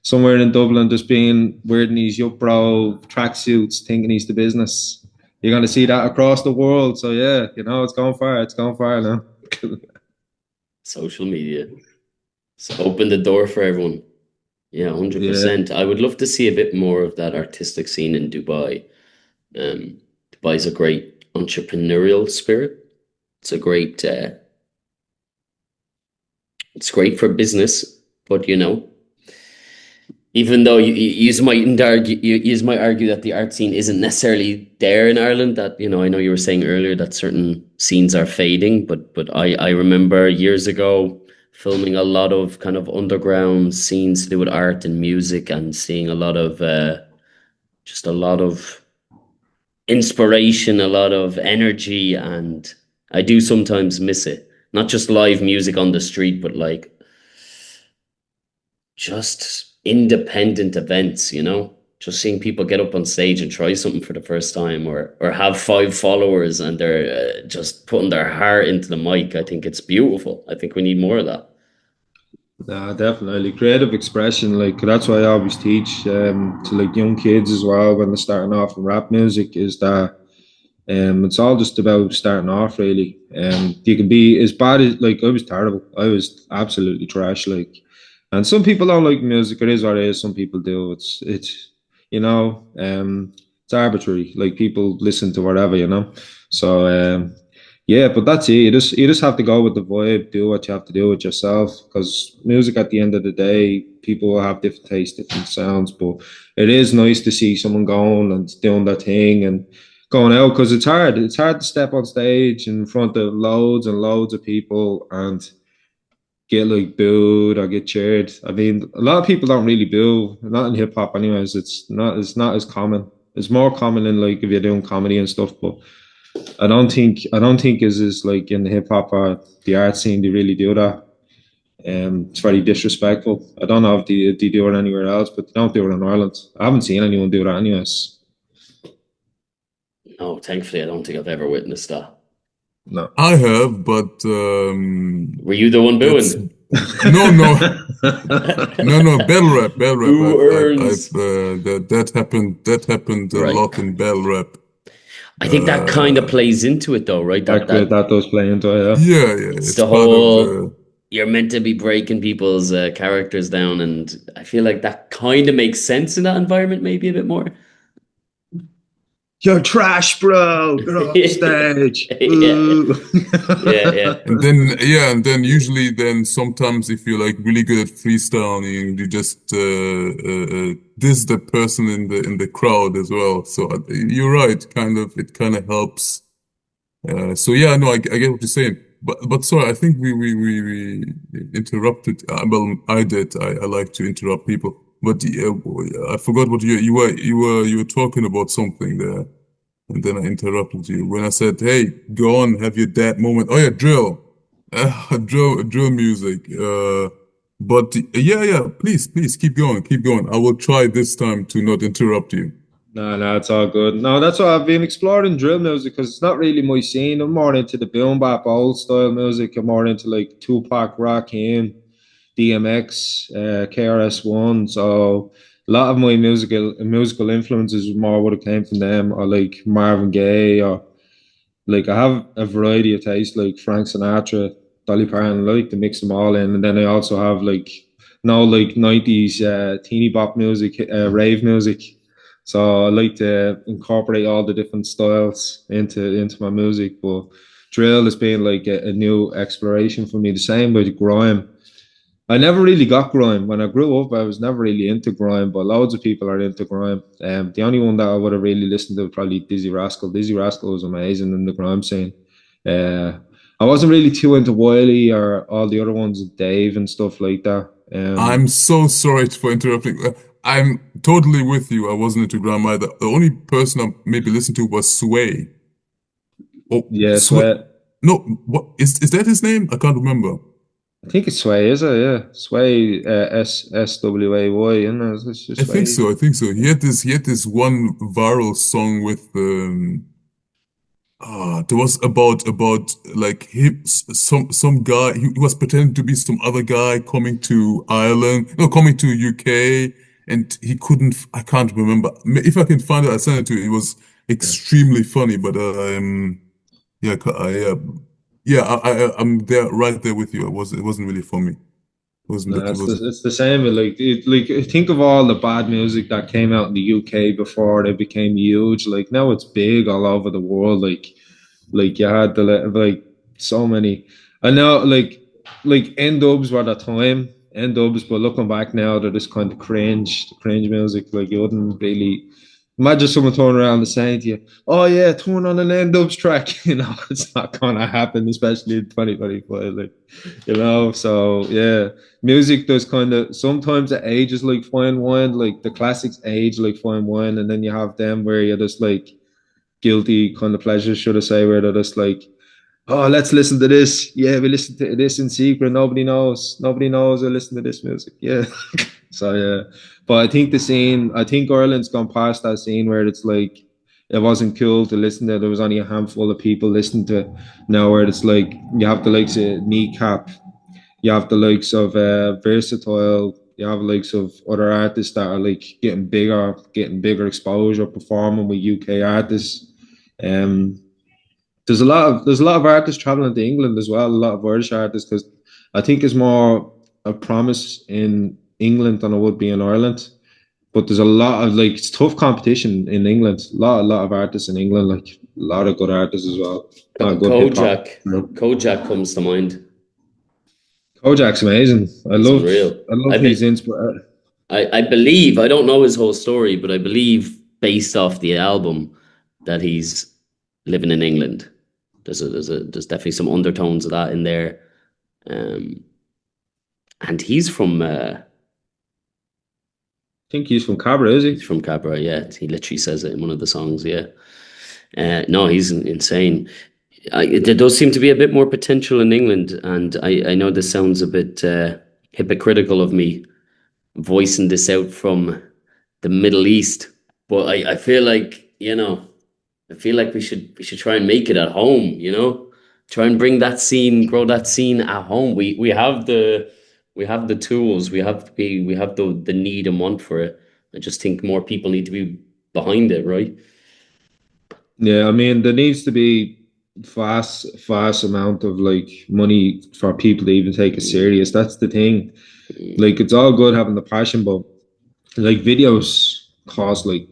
somewhere in Dublin, just being wearing these yup bro tracksuits, thinking he's the business. You're going to see that across the world. So yeah, it's going far. It's going far now. Social media. So open the door for everyone. Yeah, Yeah. 100%. I would love to see a bit more of that artistic scene in Dubai. Dubai's a great entrepreneurial spirit. It's a great, it's great for business, but even though you mightn't argue, you might argue that the art scene isn't necessarily there in Ireland. That I know you were saying earlier that certain scenes are fading, but I remember years ago filming a lot of kind of underground scenes to do with art and music, and seeing a lot of just a lot of inspiration, a lot of energy, and I do sometimes miss it. Not just live music on the street, but like just independent events, just seeing people get up on stage and try something for the first time, or have 5 followers and they're just putting their heart into the mic. I think it's beautiful. I think we need more of that. Nah, definitely creative expression. Like that's why I always teach to like young kids as well when they're starting off in rap music is that it's all just about starting off really. You can be as bad as like I was terrible. I was absolutely trash. Like, and some people don't like music. It is what it is. Some people do. It's it's arbitrary. Like people listen to whatever. So yeah, but that's it. You just have to go with the vibe. Do what you have to do with yourself. Because music, at the end of the day, people will have different tastes, different sounds. But it is nice to see someone going and doing their thing and going out because it's hard. It's hard to step on stage in front of loads and loads of people and get like booed or get cheered. I mean, a lot of people don't really boo. Not in hip hop, anyways. It's not as common. It's more common in like if you're doing comedy and stuff. But I don't think is like in hip hop or the art scene they really do that. It's very disrespectful. I don't know if they do it anywhere else, but they don't do it in Ireland. I haven't seen anyone do that anyways. No, thankfully, I don't think I've ever witnessed that. No. I have, but Were you the one that's booing? no, no. No, no, battle rap. Who I've earns? that happened a Right. lot in battle rap. I think that kind of Uh, plays into it though, right? That does play into it, yeah. yeah, yeah, It's it's the part of whole the. you're meant to be breaking people's characters down, and I feel like that kind of makes sense in that environment, maybe a bit more. You're trash, bro. Get off the stage. Yeah, Boo. yeah, yeah. And then yeah, and then usually then sometimes if you're like really good at freestyling, you just diss the person in the crowd as well. So you're right, kind of it kind of helps So yeah, no, I get what you're saying. But sorry, I think we interrupted. Well, I did. I like to interrupt people. But I forgot what you were talking about something there, and then I interrupted you when I said, "Hey, go on, have your dad moment." Oh yeah, drill, drill music. But yeah, yeah. Please keep going, keep going. I will try this time to not interrupt you. No, no, it's all good. No, that's why I've been exploring drill music because it's not really my scene. I'm more into the boom bap old style music. I'm more into like Tupac, Rakim, DMX, KRS-One. So a lot of my musical influences more would have came from them, or like Marvin Gaye, or like I have a variety of tastes, like Frank Sinatra, Dolly Parton. I like to mix them all in, and then I also have like no like '90s teeny bop music, rave music. So I like to incorporate all the different styles into my music. But drill has been like a new exploration for me. The same with grime. I never really got grime. When I grew up, I was never really into grime, but loads of people are into grime. The only one that I would have really listened to was probably Dizzy Rascal. Dizzy Rascal was amazing in the grime scene. Uh, I wasn't really too into Wiley or all the other ones, Dave and stuff like that. I'm so sorry for interrupting. I'm totally with you. I wasn't into grime either. The only person I maybe listened to was Sway. Oh, Yeah, Sway. Sway. No, what is that his name? I can't remember. I think it's Sway, is it? Yeah, Sway, SWAY, isn't it? It's just I think Sway. so. I think so. He had this one viral song with there was about like him some guy he was pretending to be some other guy coming to Ireland, no, coming to UK, and he couldn't. I can't remember. If I can find it, I'll send it to you. It was extremely funny, but yeah, yeah, I'm there right there with you. It wasn't really for me. It wasn't No, that. It wasn't. it's the same. Like think of all the bad music that came out in the UK before they became huge. Like now it's big all over the world. Like you had like so many. I know like N dubs were the time N dubs, but looking back now, they're just kind of cringe music. Like you wouldn't really imagine someone turning around and saying to you, "Oh yeah, turn on an N dubs track." You know, it's not gonna happen, especially in 2025. Like you know, so yeah, music does kind of sometimes it ages like fine wine. Like the classics age like fine wine, and then you have them where you're just like guilty kind of pleasures, should I say, where they're just like, oh, let's listen to this. Yeah, we listen to this in secret. Nobody knows. Nobody knows I listen to this music. Yeah. So yeah. But I think I think Ireland's gone past that scene where it's like it wasn't cool to listen to. There was only a handful of people listening to it. Now where it's like you have the likes of Kneecap, you have the likes of Versatile, you have the likes of other artists that are like getting bigger exposure, performing with UK artists. Um, there's a lot of artists traveling to England as well, a lot of Irish artists, because I think it's more a promise in England than it would be in Ireland. But there's a lot of like it's tough competition in England. A lot of artists in England, like a lot of good artists as well. A lot of good hip hop. Kojak, Kojak comes to mind. Kojak's amazing. He's unreal. I love his inspiration. I believe, I don't know his whole story, but I believe based off the album that he's living in England. There's definitely some undertones of that in there. Um, and I think he's from Cabra, is he's he? from Cabra, yeah. He literally says it in one of the songs, yeah. No, he's insane. There does seem to be a bit more potential in England, and I know this sounds a bit hypocritical of me voicing this out from the Middle East, but I feel like, I feel like we should try and make it at home, try and bring that scene, grow that scene at home. We have the tools, we have the need and want for it. I just think more people need to be behind it, right? Yeah, I mean there needs to be vast amount of like money for people to even take it serious. That's the thing. Mm. Like it's all good having the passion, but like videos cost like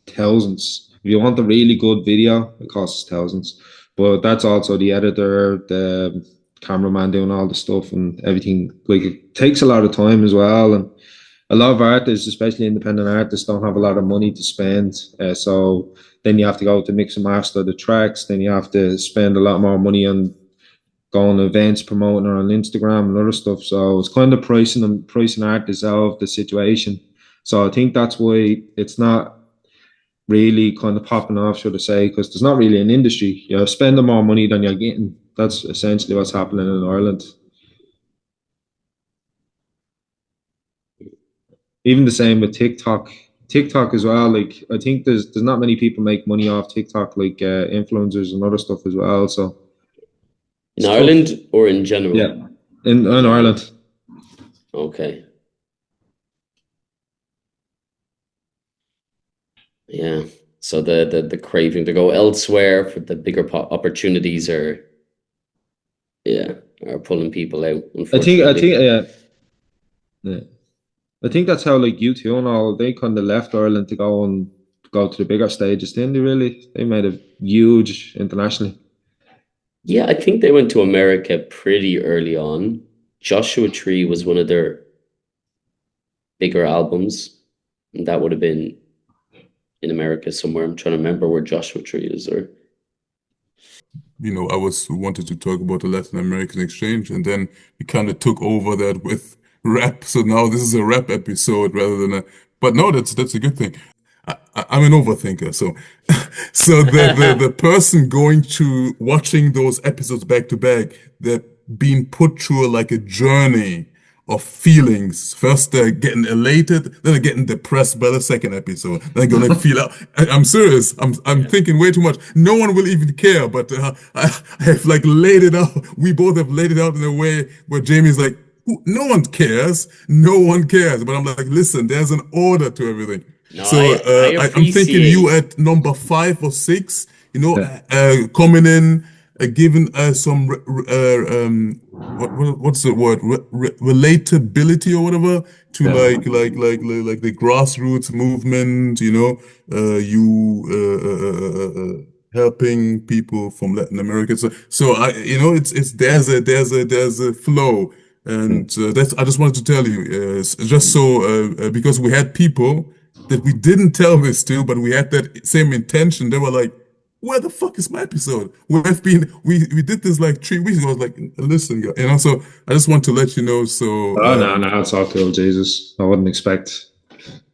thousands. If you want a really good video, it costs thousands. But that's also the editor, the cameraman doing all the stuff and everything. Like it takes a lot of time as well. And a lot of artists, especially independent artists, don't have a lot of money to spend. So then you have to go to mix and master the tracks. Then you have to spend a lot more money on going to events, promoting her on Instagram and other stuff. So it's kind of pricing artists out of the situation. So I think that's why it's not really kind of popping off, should I say, because there's not really an industry. You're spending more money than you're getting. That's essentially what's happening in Ireland. Even the same with TikTok. TikTok as well. Like I think there's not many people make money off TikTok, like influencers and other stuff as well. So In it's tough. Ireland or in general? Yeah, in Ireland. Okay. Yeah. So the craving to go elsewhere for the bigger opportunities are, yeah, are pulling people out, I unfortunately. think yeah. I think that's how like U2 and all they kind of left Ireland to go to the bigger stages, didn't they? Really, they made it huge internationally. Yeah, I think they went to America pretty early on. Joshua Tree was one of their bigger albums, and that would have been in America somewhere. I'm trying to remember where Joshua Tree is, or I was wanted to talk about the Latin American exchange, and then we kind of took over that with rap. So now this is a rap episode rather than a. But no, that's a good thing. I'm an overthinker, so so the person going to watching those episodes back to back, they're being put through like a journey of feelings. First they're getting elated, then they're getting depressed by the second episode. Then they're gonna feel out. I'm serious. I'm yeah. thinking way too much. No one will even care, but I have like laid it out. We both have laid it out in a way where Jamie's like, no one cares. No one cares. But I'm like, listen, there's an order to everything. No, So I I'm thinking you appreciate. at number 5 or 6, Yeah. coming in, giving some what's the word, relatability or whatever to Yeah. like the grassroots movement. You helping people from Latin America. So I it's there's a flow. And that's I just wanted to tell you, just so because we had people that we didn't tell this to, but we had that same intention. They were like, "Where the fuck is my episode? We did this like 3 weeks ago." I was like, "Listen, guys," So I just want to let you know. So Oh no, no, it's all cool, Jesus. I wouldn't expect.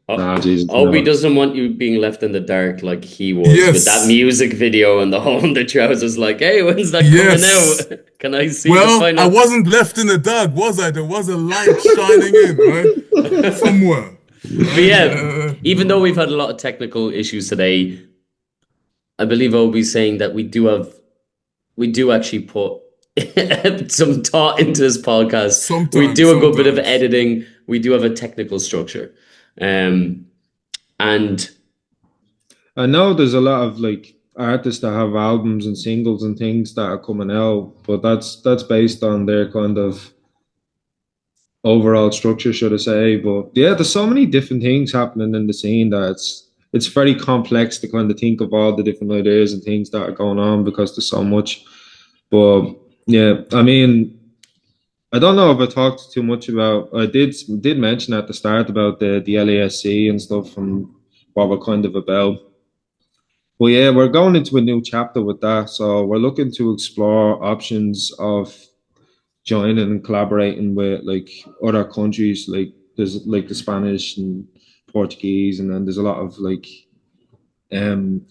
Oh, Nah, Jesus, Obi no. doesn't want you being left in the dark like he was with that yes, music video and the whole in the trousers. Like, hey, when's that coming yes. out? Can I see the Well, I final? wasn't left in the dark, was I? There was a light shining in, right? Somewhere, But right? yeah, even though we've had a lot of technical issues today, I believe Obi's saying that we do actually put some thought into this podcast. We Sometimes, do a good bit of sometimes. editing. We do have a technical structure. Um, and I know there's a lot of like artists that have albums and singles and things that are coming out, but that's based on their kind of overall structure, should I say. But yeah, there's so many different things happening in the scene that it's very complex to kind of think of all the different ideas and things that are going on because there's so much. But yeah, I mean, I don't know if I talked too much about. I did mention at the start about the LASC and stuff and what we're kind of about. Well, yeah, we're going into a new chapter with that. So we're looking to explore options of joining and collaborating with like other countries. Like there's like the Spanish and Portuguese, and then there's a lot of like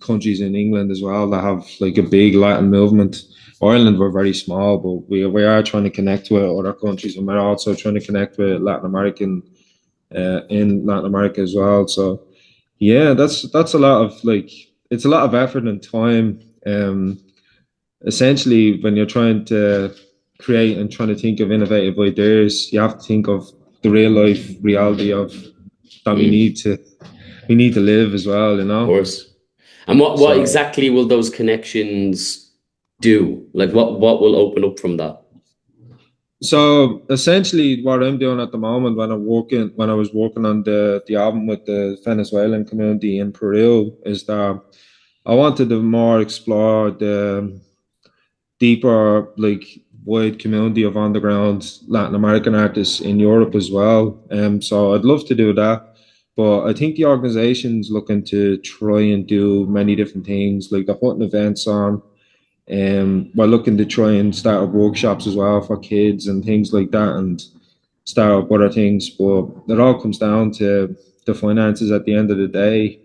countries in England as well that have like a big Latin movement. Ireland, we're very small, but we are trying to connect with other countries, and we're also trying to connect with Latin American in Latin America as well. So yeah, that's a lot of like it's a lot of effort and time. Essentially, when you're trying to create and trying to think of innovative ideas, you have to think of the real life reality of that mm, we need to live as well, you of know. course. And what So exactly will those connections do? Like what will open up from that? so essentially what I'm doing at the moment when I was working on the album with the Venezuelan community in Peru is that I wanted to more explore the deeper like wide community of underground Latin American artists in Europe as well. So I'd love to do that. But I think the organization's looking to try and do many different things, like they're putting events on. We're looking to try and start up workshops as well for kids and things like that, and start up other things. But it all comes down to the finances at the end of the day.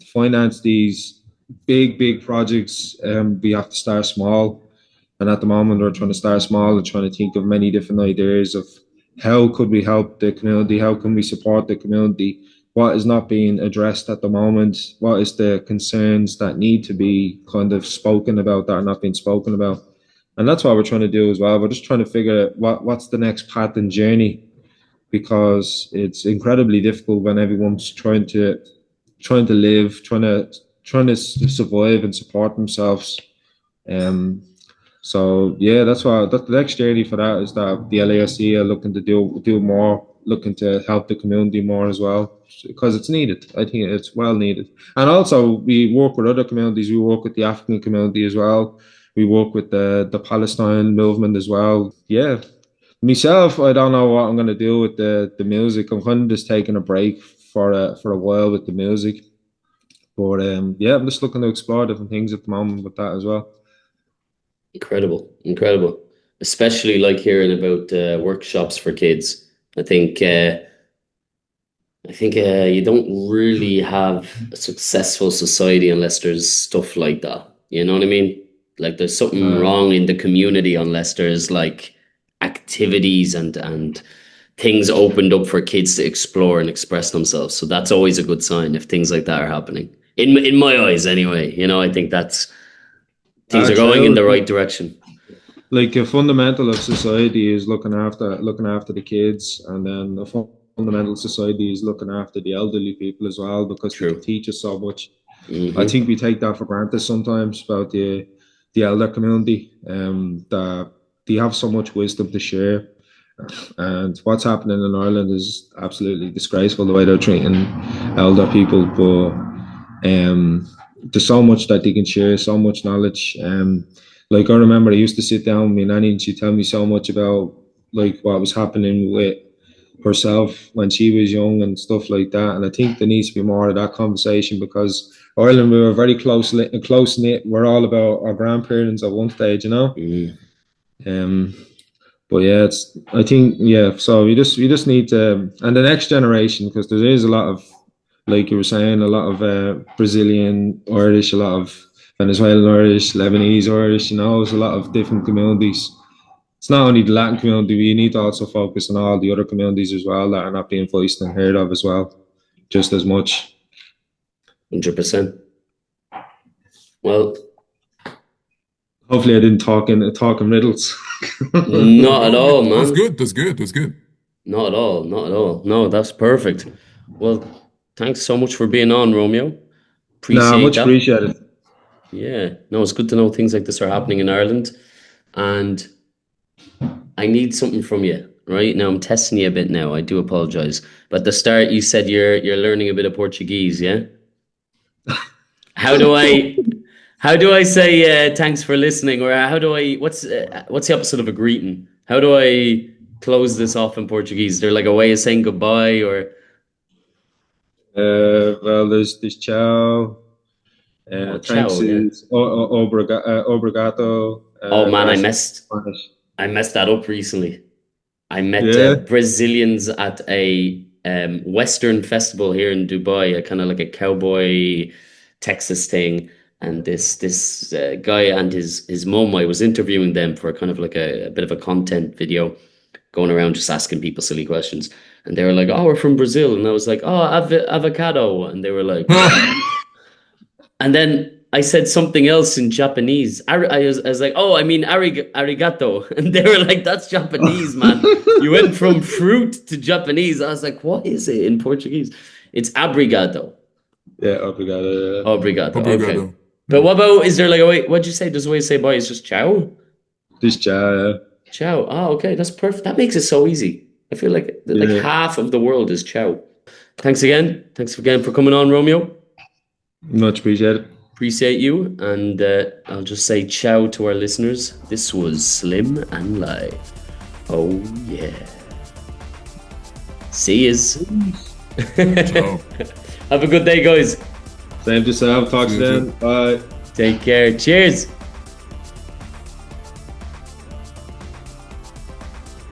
To finance these big projects, we have to start small. And at the moment, we're trying to start small and trying to think of many different ideas of how could we help the community, how can we support the community, what is not being addressed at the moment, what is the concerns that need to be kind of spoken about that are not being spoken about. And that's what we're trying to do as well. We're just trying to figure out what's the next path and journey, because it's incredibly difficult when everyone's trying to live, trying to survive and support themselves. Um, so yeah, that's the next journey for that is that the LASC are looking to do more, looking to help the community more as well, because it's needed. I think it's well needed. And also we work with other communities. We work with the African community as well. We work with the Palestine movement as well. Yeah. Myself, I don't know what I'm gonna do with the music. I'm kind of just taking a break for a while with the music. But yeah, I'm just looking to explore different things at the moment with that as well. Incredible, incredible. Especially like hearing about workshops for kids. I think uh, I think you don't really have a successful society unless there's stuff like that. You know what I mean? Like there's something Uh, wrong in the community unless there's like activities and things opened up for kids to explore and express themselves. So that's always a good sign if things like that are happening. In my eyes, anyway. You know, I think that's things are going in True. the right direction. Like a fundamental of society is looking after the kids, and then a fundamental society is looking after the elderly people as well, because they can True. teach us so much. I Hmm. think we take that for granted sometimes about the elder community. That they have so much wisdom to share, and what's happening in Ireland is absolutely disgraceful the way they're treating elder people. But there's so much that they can share, so much knowledge. Like I remember, I used to sit down with my nanny, and she'd tell me so much about like what was happening with herself when she was young and stuff like that. And I think there needs to be more of that conversation, because Ireland, we were very close knit. We're all about our grandparents at one stage, you know. Mm. Um, but yeah, it's I think yeah. So you just need to, and the next generation, because there is a lot of, like you were saying, a lot of Brazilian Irish, a lot of Venezuelan Irish, Lebanese Irish. There's a lot of different communities. It's not only the Latin community. We need to also focus on all the other communities as well that are not being voiced and heard of as well, just as much. 100%. Well, Hopefully, I didn't talk in riddles. not at No, all, that's man. good. That's good. That's good. Not at all. Not at all. No, that's perfect. Well, thanks so much for being on, Romeo. Nah, Appreciate much that. appreciated. Yeah. No, it's good to know things like this are happening in Ireland. And I need something from you, right? Now I'm testing you a bit now. I do apologize. But at the start you said you're learning a bit of Portuguese, yeah? How do I how do I say thanks for listening, or how do I what's the opposite of a greeting? How do I close this off in Portuguese? Is there like a way of saying goodbye or Well, there's ciao. oh Thanks ciao, yeah. is obrigado. Oh man, Gracias in Spanish. I messed that up recently. I met Yeah. Brazilians at a Western festival here in Dubai, a kind of like a cowboy Texas thing. And this guy and his mum, I was interviewing them for kind of like a bit of a content video, going around just asking people silly questions. And they were like, "Oh, we're from Brazil," and I was like, "Oh, avocado," and they were like, "What?" And then I said something else in Japanese. I was like, "Oh, I mean arigato," and they were like, "That's Japanese, man. You went from fruit to Japanese." I was like, "What is it in Portuguese?" It's abrigado. Yeah, obrigado. Obrigado. Okay. Obrigado. But Yeah. what about, is there like a way, what'd you say? There's a way to say bye. It's just ciao? Just ciao. Ciao. Oh, okay. That's perfect. That makes it so easy. I feel like Yeah, half of the world is ciao. Thanks again. Thanks again for coming on, Romeo. much appreciated. Appreciate you, and I'll just say ciao to our listeners. This was Slim and Live. Oh yeah. See yous. Ciao. Have a good day, guys. Same to yourself. Talk to See you them. Bye. Take care. Cheers.